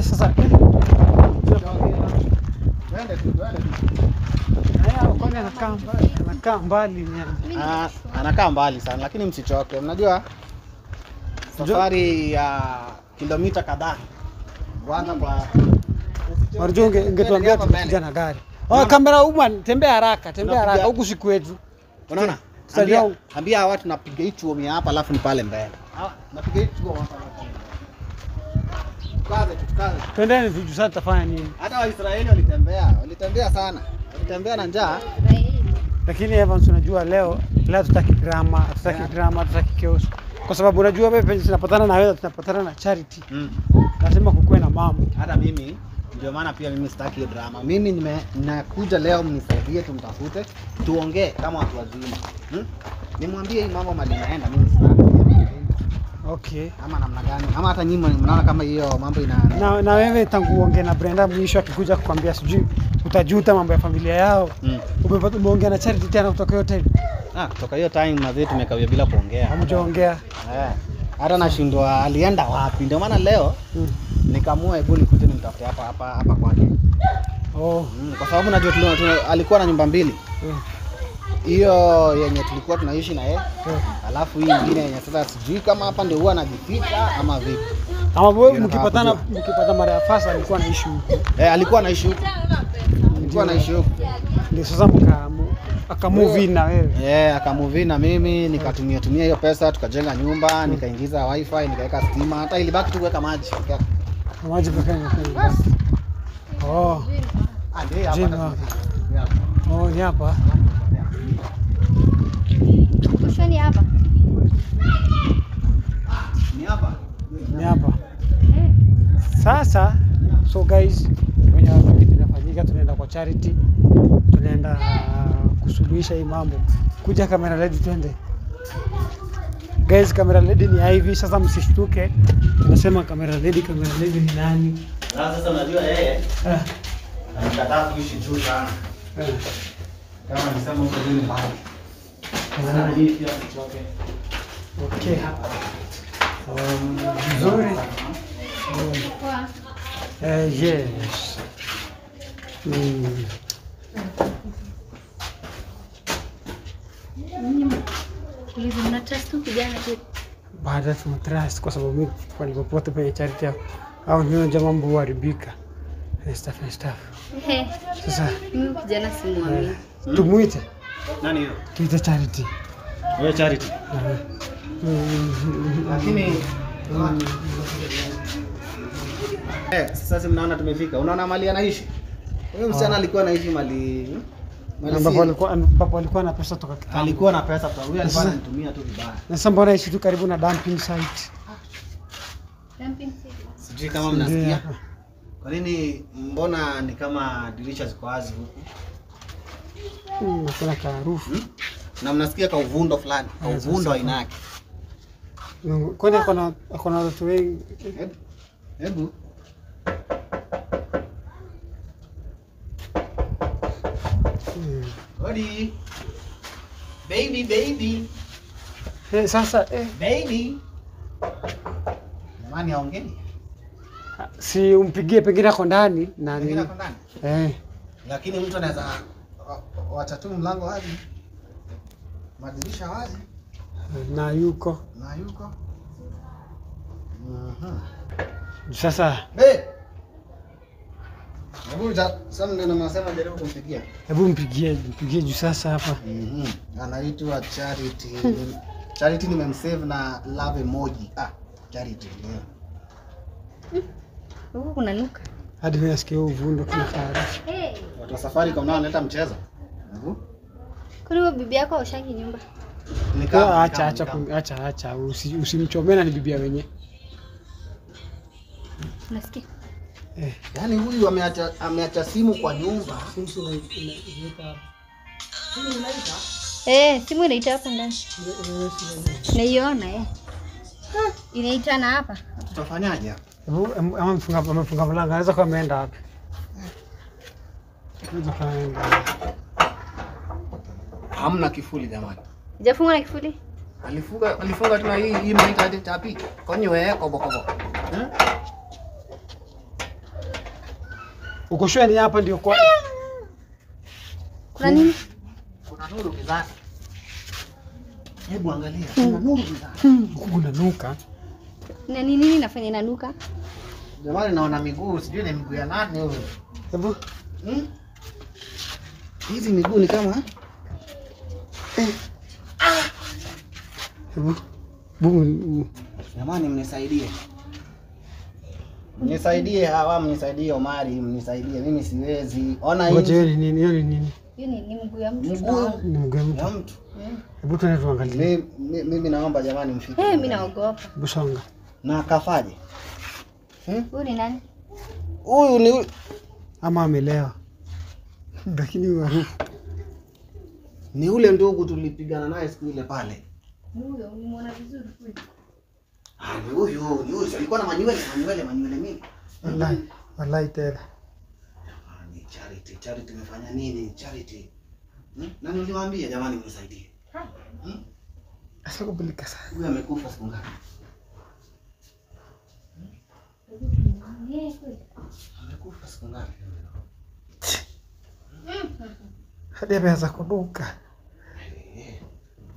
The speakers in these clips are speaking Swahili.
Sasa. Twende tu. Haya, kwani anakaa mbali ni. Anakaa mbali sana lakini msichoke. Unajua safari ya kilomita kadhaa. Kwanza kwa Marjonge ungetuambia tukija na gari. Kamera bwana, tembea haraka huku si kwetu. Unaona? Ambia watu napiga hii chuo hapa alafu ni pale mbele. Napiga hii chuo hapa. Tukaze. Twendeni viju sasa tutafanya nini? Hata Waisraeli walitembea sana. Walitembea na njaa. Lakini Evans unajua leo tutaki drama, tutaki chaos. Kwa sababu unajua wewe tunapatana na wewe, tunapatana na Charity. Lazima kukuwe na mambo. Hata mimi ndio maana pia mimi sitaki hiyo drama. Mimi ninakuja leo mnisaidie tumtafute, tuongee kama watu wazima. Nimwambie hii mambo mali naenda mimi sitaki. Okay. Ama namna gani? Ama hata nyinyi mnaona kama hiyo mambo na wewe tangu uongee na Brenda mwisho akikuja kukwambia sijui utajuta mambo ya familia yao. Umeongea na Charity tena kutoka hiyo time? Kutoka hiyo time na zetu tumekawia bila kuongea. Hamjaongea. Hata nashindwa alienda wapi. Ndio maana leo nikamua hebu nikuje nimtafute hapa kwake. Kwa sababu najua alikuwa na nyumba mbili. Hiyo yenye tulikuwa tunaishi na yeye. Alafu hii nyingine yenye sasa sijui kama hapa ndio huwa anajificha ama vipi. Ama wewe mkipata mara ya fasa alikuwa anaishi huko. Alikuwa anaishi huko. Ndio sasa akamove na wewe. Akamove na mimi nikatumia hiyo pesa tukajenga nyumba, nikaingiza wifi, nikaweka stima, hata ilibaki tu kuweka maji. Maji pekee yake. Ni hapa. Ni hapa. Ni hapa. Sasa so guys, wenye kitu kinafanyika, tunaenda kwa Charity. Tunaenda kusuluhisha hii mambo. Kuja Camera Lady twende. Guys, Camera Lady ni hivi, sasa msishtuke. Tunasema Camera Lady ni nani? Sasa unajua yeye anakataa kuishi juu sana. Kama nisema huko juu ni mbali. Sasa hii pia sichoke. Okay. Nzuri. Yes. Mna trust kijana tu. Baada ya trust kwa sababu mimi walipopote penye Charity au ndio jamaa mambo huharibika. Stuff. Sasa mimi kijana simwamini. Tumuite. Nani hiyo? Tuite Charity. Wewe Charity. Lakini sasa mnaona tumefika. Unaona mali anaishi? Huyo msichana alikuwa anaishi mali ambapo alikuwa na pesa toka kitambo. Alikuwa na pesa kwa huyo alikuwa ananitumia tu vibaya. Na sasa mbona anaishi tu karibu na dumping site? Sijui kama mnasikia. Kwa nini mbona ni kama dirisha ziko wazi huku? Kuna harufu. Na mnasikia ka uvundo fulani, ka uvundo aina yake. Kwani akona watu wengi. Hebu. Odi. Baby. Sasa baby. Jamani aongeni. Si umpigie pengine ako ndani na nini? Pengine ako ndani? Lakini mtu anaweza wacha tu mlango wazi. Madirisha wazi. Na yuko. Sasa. Hebu sasa ndio nasema jaribu kumpigia. Hebu mpigie juu sasa hapa. Anaitwa Charity. Charity nimemsave na love emoji. Charity. Huko kuna nuka. Hadi mimi nasikia uvundo kuna harufu. Watu wa safari kama wanaleta mchezo. Kuna bibi yako ushangi nyumba. Acha usimchomena ni bibi wenyewe. Unasikia? Yaani huyu ameacha simu kwa nyumba. Simu inaita. Simu inaita hapa ndani. Naiona inaita na hapa. Tutafanyaje? Amefunga mlango, anaweza kuwa ameenda wapi? Hamna kifuli jamani. Hajafunga na kifuli? Alifunga tu na hii mnaita hadi tapi. Konyo kobo. Uko sure ni hapa ndio kwa? Kuna nini? Kuna nuru kizazi. Hebu angalia. Kuna nuru kizazi. Kuna nuka. Na nini nafanya inanuka? Jamani naona miguu, sijui ni miguu ya nani huyo. Hebu hizi miguu ni kama hebu bumu. Jamani mnisaidie. Mnisaidie hawa, mnisaidie Omari, mnisaidie. Mimi siwezi. Ona hii. Ngoja ni nini? Hiyo ni nini? Hiyo ni mguu ya mtu. Ni mguu ya Ya mtu. mtu. Hebu tuende tuangalie. Mimi naomba jamani mfike. Mimi naogopa. Hebu songa. Na akafaje? Huyu ni nani? Huyu ni Ama amelewa. Lakini harufu. ni ule ndugu tulipigana naye siku ile pale. Huyo umeona vizuri kweli? Ni huyu. Alikuwa na manywele mingi. Wallahi tena. Ni Charity imefanya nini? Charity. Nani uliwaambia jamani mnisaidie? Sasa kubulika sana. Huyu amekufa siku ngapi? Amekufa siku ngapi? Hadi ameanza kunuka.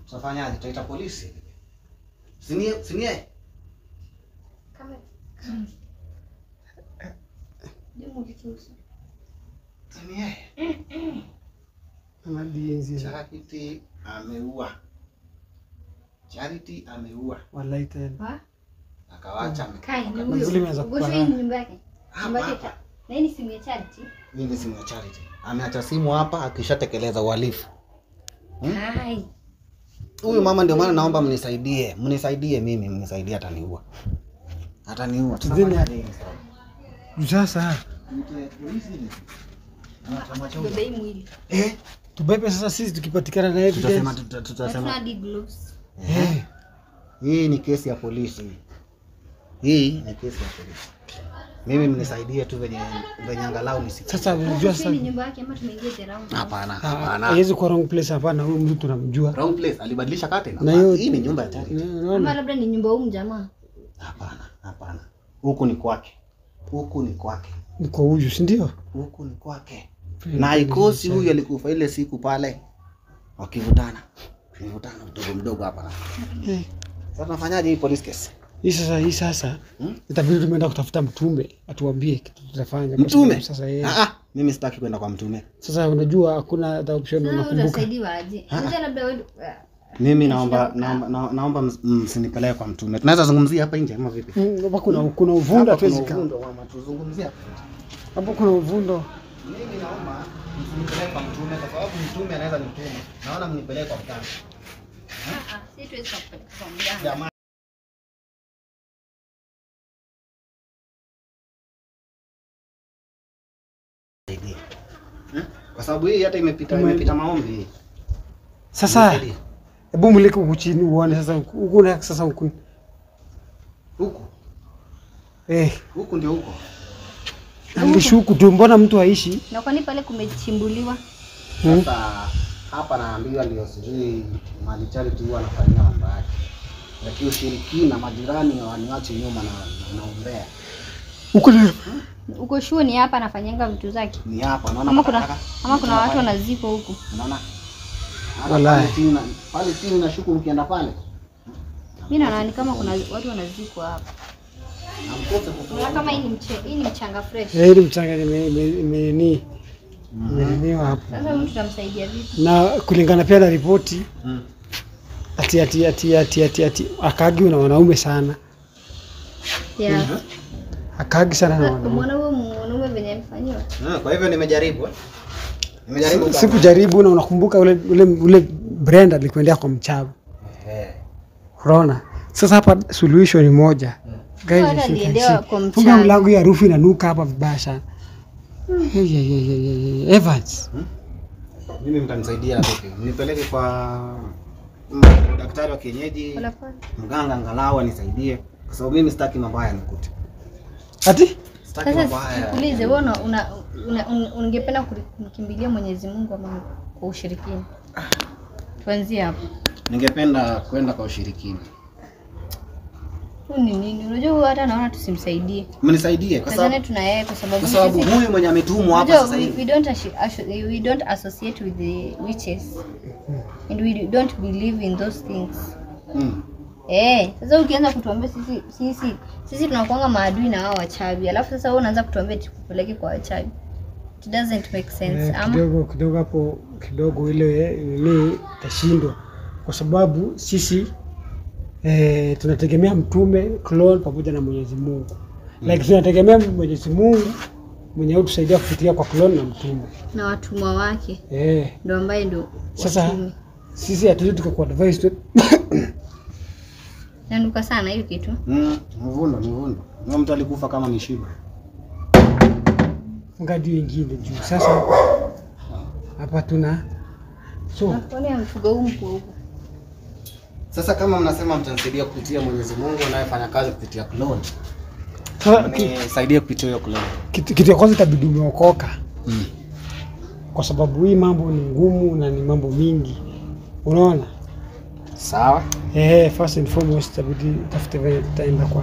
Tutafanyaje? Tutaita polisi? Sinie? Kama Demu kichusa. Sinie. Anadienzi. Charity ameua. Wallahi tena. Akawacha Kai ni Mazuri huyo. imeanza Ugoshi kupana. ni nyumba yake. Nyumba yake. Hapa. Na hii ni simu ya Charity. Hii ni simu ya Charity. Ameacha simu hapa akishatekeleza uhalifu. Hai. Huyu mama ndio maana naomba mnisaidie. Mnisaidie mimi, mnisaidie ataniua. Ataniua. Tuzini. Sasa Bebe hii mwili. tubebe sasa sisi tukipatikana na evidence. Tutasema Hadi gloves. hii ni kesi ya polisi. Hii ni kesi ya polisi. Mimi mnisaidie tu venye angalau nisikie. Sasa unajua sasa Ni nyumba yake ama tumeingia the round. Hapana. haiwezi kuwa wrong place hapana, huyu mtu tunamjua. Wrong place, alibadilisha curtain. Na hiyo Hii ni nyumba ya Charity. Ama Unaona? labda ni nyumba huyu jamaa. Hapana. Huku ni kwake. Ni kwa huyu, si ndio? Huku ni kwake. Na haikosi huyu alikufa ile siku pale. Wakivutana. Mdogo hapa. Sasa tunafanyaje hii police case? Hii sasa itabidi tumeenda kutafuta mtume atuambie kitu tutafanya. Mtume? Sasa yeye. Mimi sitaki kwenda kwa mtume. Sasa unajua hakuna hata option unakumbuka. Utasaidiwa aje? Unajua labda wewe Mimi naomba msinipeleke kwa mtume. Tunaweza zungumzia hapa nje ama vipi? Hapa kuna uvundo hatuwezi kaa. Mama tuzungumzie hapa. Hapo kuna uvundo. Mimi naomba msinipeleke kwa mtume kwa sababu mtume anaweza nituma. Naona mnipeleke kwa mtani. si tuwezi kupeleka kwa mganga. Jamaa kwa sababu hii hata imepita maombi. Sasa hebu mlike huku chini uone sasa huku na sasa huku. Huku ndio huko. Alishuku tu, mbona mtu aishi? Na kwani pale kumechimbuliwa? Sasa hapa naambiwa ndio sijui mali Charity huwa anafanyia mambo yake. Lakini ushirikina majirani waniache nyuma na umbea. Huko ni Uko sure ni hapa anafanyanga vitu zake? Ni hapa naona ama kuna watu wanaziko huku. Unaona? Wallahi. Pale chini nashuku mkienda pale. Mimi naona ni kama kuna watu wanaziko hapa. Namkosa kutoka. Kama hii ni mchanga fresh. hili mchanga imeniwa hapo. Sasa mtu tutamsaidia vipi? Na kulingana pia na ripoti ati akagi na wanaume sana. Yeah. Akagi sana na wanaume. Mwanaume venye amefanywa. Kwa hivyo nimejaribu. Sikujaribu na unakumbuka ule Brenda alikwendea kwa mchawi. Unaona? Sasa hapa solution ni moja. Guys, funga mlango ya harufu inanuka hapa vibaya sana. Evans. Mimi mtanisaidia vipi? Nipeleke kwa daktari wa kienyeji, mganga angalau anisaidie kwa sababu mimi sitaki mabaya nikute. Ati? Sitaki mabaya. Nikuulize wewe ungependa kumkimbilia Mwenyezi Mungu ama kwa ushirikina? Tuanzie hapo. Ningependa kwenda kwa ushirikina. Ni nini? Unajua hata naona tusimsaidie. Mnisaidie kwa sababu tuna yeye kwa kwa sababu huyu mwenye ametumwa hapa sasa hivi. We don't associate with the witches. And we don't believe in those things. Sasa ukianza kutuambia sisi tunakuanga maadui na hao wachawi. Alafu sasa wewe unaanza kutuambia tukupeleke kwa wachawi. It doesn't make sense. Kidogo hapo kidogo ile mimi tashindwa kwa sababu sisi tunategemea mtume, clone pamoja na Mwenyezi Mungu. Like tunategemea Mwenyezi Mungu mwenye utusaidia kufikia kwa clone na mtume na watumwa wake. Ndio ambaye ndio sasa sisi hatuwezi tukakuwa advice tu. Nanuka sana hiyo kitu. Mvundo. Na mtu alikufa kama mishiba. Ngadi wengine juu. Sasa hapa tuna nakuonea mfugo huu huko. Sasa kama mnasema mtanisaidia kupitia Mwenyezi Mungu anayefanya kazi kupitia clone. Nisaidie kupitia hiyo clone. Kitu ya kwanza itabidi umeokoka. Kwa sababu hii mambo ni ngumu na ni mambo mingi. Unaona? Sawa? First and foremost itabidi taenda kwa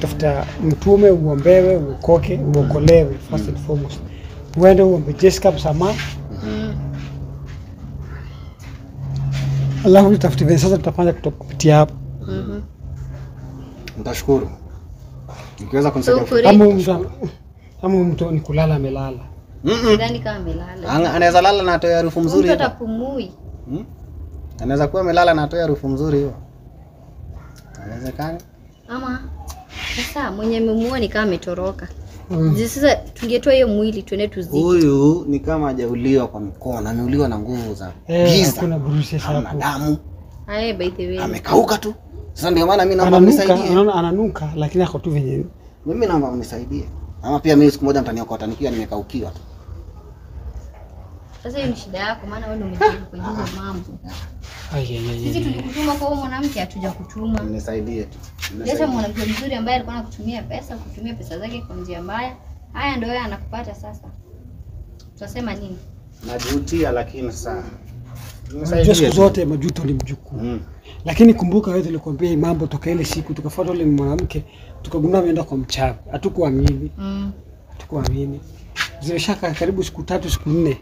tafuta mtume, uombewe, uokoke, uokolewe first and foremost. Uende uombe Jessica msamaha. Alafu tutafute sasa tutafanya kupitia hapo. Nitashukuru. Nikiweza kunisaidia kama mtu ni kulala amelala. Ndani kama amelala. Anaweza lala na atoe harufu mzuri. Mtu atapumui. Anaweza kuwa amelala na atoe harufu mzuri hiyo. Inawezekana? Ama sasa mwenye amemuua ni kama ametoroka. Sasa tungetoa hiyo mwili tuende tuzike. Huyu ni kama hajauliwa kwa mikono, ameuliwa na nguvu za giza. Kuna bruises hapo. Ana damu. By the way. Amekauka tu. Sasa ndio maana mimi naomba mnisaidie. Unaona ananuka lakini ako tu venyewe. Mimi naomba mnisaidie. Ama pia mimi siku moja mtaniokota nikiwa nimekaukiwa tu. Sasa hiyo ni shida yako maana wewe ndio umejaribu kwenye hizo mambo. Sisi tulikutuma kwa mwanamke hatuja kutuma. Nisaidie tu. Leta mwanamke mzuri ambaye alikuwa anakutumia pesa zake kwa njia mbaya. Haya ndio yeye anakupata sasa. Tutasema nini? Najutia lakini sasa. Nisaidie siku zote majuto ni mjukuu. Lakini kumbuka wewe tulikwambia mambo toka ile siku tukafuata yule mwanamke tukagundua ameenda kwa mchawi. Hatukuamini. Hatukuamini. Zimeshaka karibu siku 3 siku 4.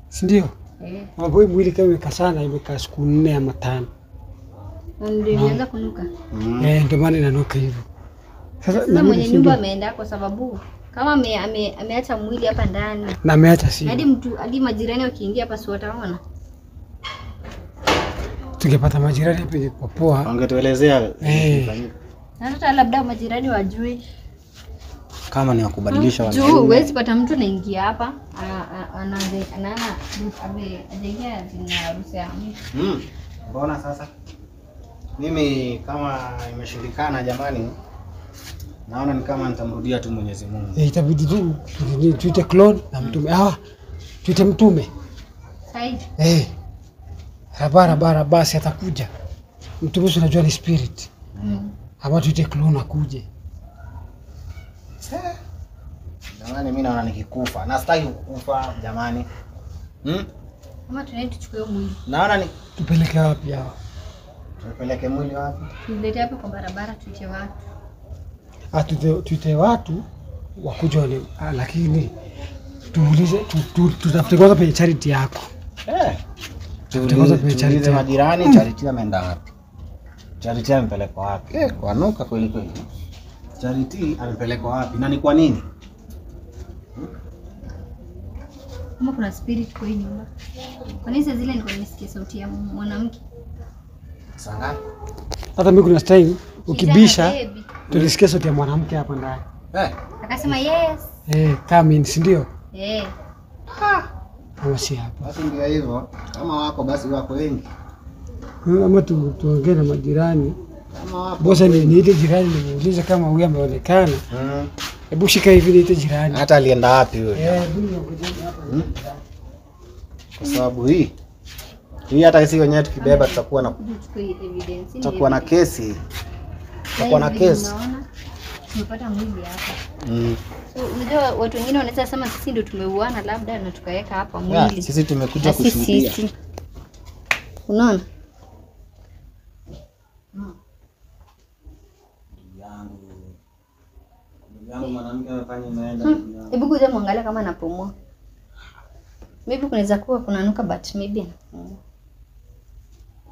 Si ndio? Mambo mwili kama imekasana imekaa siku 4 ama 5. Ndio inaanza kunuka. Ndio maana inanuka hivyo. Sasa mwenye nyumba ameenda kwa sababu kama ameacha mwili hapa ndani. Na ameacha si. Hadi majirani wakiingia hapa si wataona. Tungepata majirani hapa kwa poa. Wangetuelezea. Na hata labda majirani wajue. Kama ni wakubadilisha wale. Juu huwezi pata mtu anaingia hapa anaanza ajaingia jina harusi ya mtu. Mbona sasa? Mimi kama imeshindikana jamani, naona ni kama nitamrudia tu Mwenyezi Mungu. Itabidi tu tuite clone na mtume. Tuite mtume. Said. Barabara basi atakuja. Mtume unajua ni spirit. Ama tuite clone akuje. Jamani mimi naona nikikufa. Nastaki kukufa jamani. Kama tunaenda tuchukue mwili. Naona ni tupeleke wapi hao? Tupeleke mwili wapi? Tulete hapo kwa barabara tuite watu. Tuite watu wakuja wale, lakini tuulize tutafute kwanza penye charity yako. Tuulize majirani charity ameenda wapi? Charity amepeleka wapi? Kwanuka kweli kweli. Charity amepeleka wapi? Na ni kwa nini? Kama kuna spirit kwa hii nyumba. Kwa nini sasa zile nilikuwa nimesikia sauti ya mwanamke? Sanga. Hata mimi kuna time ukibisha tulisikia sauti ya mwanamke hapa ndani. Akasema yes. Come in, si ndio? Si hapa. Basi ndio hivyo. Kama wako basi wako wengi. Ama tuongee na majirani. Kama wapo. Bosa niite jirani niulize kama huyu ameonekana. Hebu shika hivi niite jirani. Hata alienda wapi wewe? Kwa sababu hii hata sisi wenyewe tukibeba tutakuwa na kesi. Tutakuwa na kesi. Tumepata mwili hapa. So unajua watu wengine wanaweza sema sisi ndio tumeuana labda na tukaweka hapa mwili. Sisi tumekuja kushuhudia. Unaona? Yangu mwanamke amefanya imeenda. Hebu kuja muangalie kama anapumua. Maybe kunaweza kuwa kunanuka but maybe anapumua.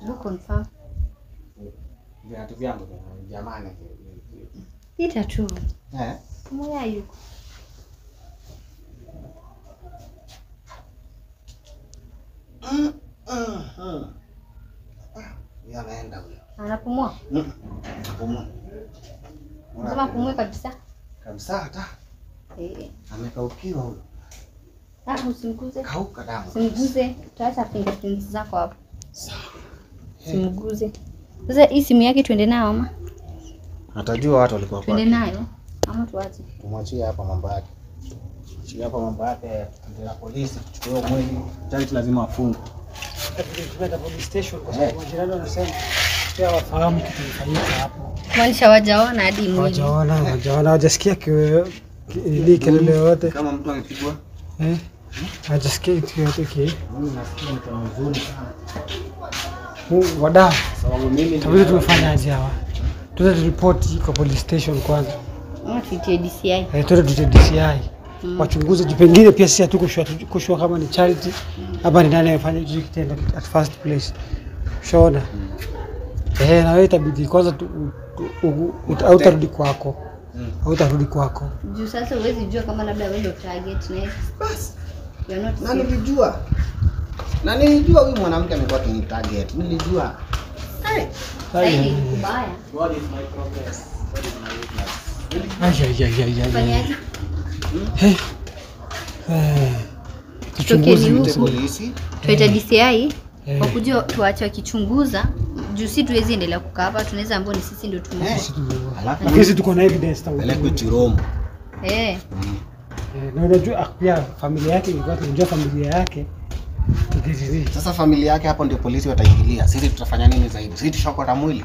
Do confirm. Viatu vyangu jamani. Pita tu. Moya yuko. Anaenda huyo. Anapumua? Anapumua. Unasema pumue kabisa? Kabisa hata. Amekaukiwa huyo. Usimguze. Kauka damu. Usimguze. Tutaacha fingerprints zako hapo. Sawa. Usimguze. Sasa hii simu yake tuende nayo ama? Atajua watu walikuwa kwa. Tuende nayo ama tuache? Tumwachie hapa mambo yake. Achia hapa mambo yake, tuende na polisi tuchukue mwili. Charity lazima afungwe. Tunaenda police station kwa sababu majirani wanasema wafahamu kitu kilifanyika hapo. Maanisha wajaona hadi mwili. Wajaona hawajasikia ile kelele yote. Kama mtu amepigwa. Hawajasikia kitu yote mimi nasikia mtu huzuni sana. Wadau. Sababu mimi tabidi tumefanyaje hawa? Tuende ripoti kwa police station kwanza. Ama tuitie DCI. Tuende tuitie DCI. Wachunguze juu pengine pia sisi hatukushua kama ni Charity hapa ni nani amefanya hicho kitendo at first place. Shona. Na wewe itabidi kwanza utarudi kwako. Utarudi kwako. Juu sasa huwezi jua kama labda wewe ndio target next. Bas. Na nilijua. Na nilijua huyu mwanamke amekuwa kwenye target. Nilijua. Hai kubaya. God is my progress. God is my weakness. Fanyaje? Tuchunguze polisi. Tuita DCI wakuja tuache wakichunguza. Juu si tuwezi endelea kukaa hapa, tunaweza ambao ni sisi ndio alafu sisi tuko na evidence tangu pelekwe Chiromo. Na unajua pia familia yake ilikuwa tunajua familia yake. Sasa familia yake hapo ndio polisi wataingilia. Sisi tutafanya nini zaidi? Sisi tushokota mwili.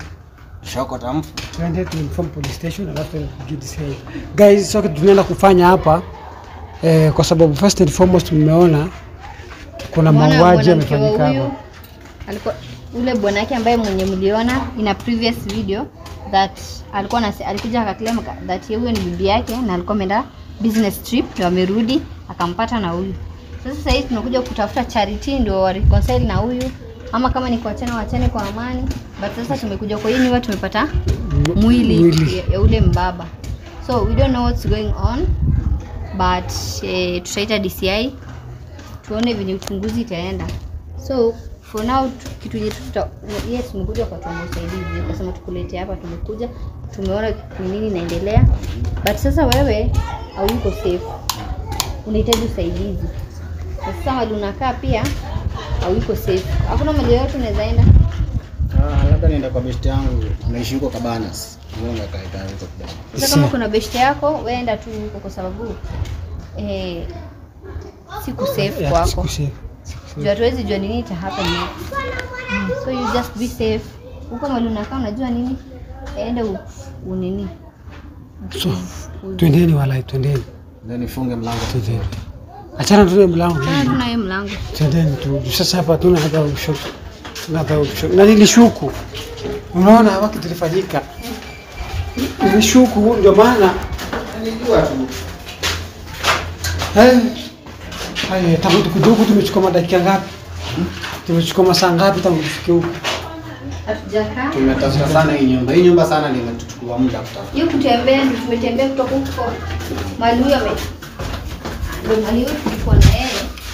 Tushokota mfu. Tuende to inform police station alafu DCI. Guys, sio kitu tunaenda kufanya hapa kwa sababu first and foremost mmeona kuna mauaji yamefanyika hapa. Alikuwa ule bwana yake ambaye mwenye mliona in a previous video that alikuja akaclaim that huyo ni bibi yake na alikuwa ameenda business trip ndio amerudi akampata na huyu. Sasa hivi tunakuja kutafuta Charity ndio wa reconcile na huyu ama kama ni kuachana wachane kwa amani, but sasa tumekuja kwa hii nyumba tumepata mwili ya ule mbaba. So we don't know what's going on but tutaita DCI tuone vile uchunguzi itaenda. So for now kitu yetu tumekuja kwa tuombe usaidizi. Nasema tukulete hapa, tumekuja tumeona nini inaendelea. But sasa wewe hauko safe. Unahitaji usaidizi. Sasa mahali unakaa pia hauko safe. Hakuna mahali yote unaweza enda. Labda nienda kwa best yangu anaishi huko Cabanas. Mungu akaita huko kidogo. Sasa kama kuna best yako, wewe enda tu huko kwa sababu siku safe kwako. Jua hatuwezi jua nini ita happen next. So you just be safe. Huko mahali unakaa unajua nini? Enda unini. So, twendeni wala twendeni. Ndio nifunge mlango. Twendeni. Achana tu mlango. Tuna hiyo mlango. Twendeni tu. Sasa hapa tuna hata ushoku. Tunapa ushoku. Na nilishuku. Unaona hapa kitu kilifanyika. Nilishuku ndio maana nilijua tu. Tangu tukuje huku tumechukua madakika ngapi? Tumechukua masaa ngapi tangu tufike huku? Hatujakaa. Tumetafuta sana hii nyumba. Hii nyumba sana ndio imetuchukua muda kutafuta. Hiyo kutembea ndio tumetembea kutoka huko. Mahali huyo ndio mahali huyo tulikuwa na yeye.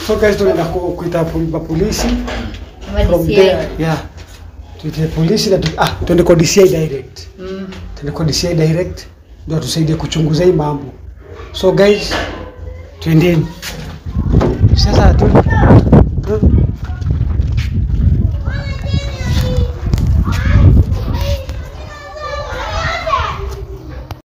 So guys tunaenda kuita polisi. From there, tuite polisi na tuende kwa DCI direct. Tuende kwa DCI direct ndio tusaidie kuchunguza hii mambo. So guys, twendeni. Sasa tu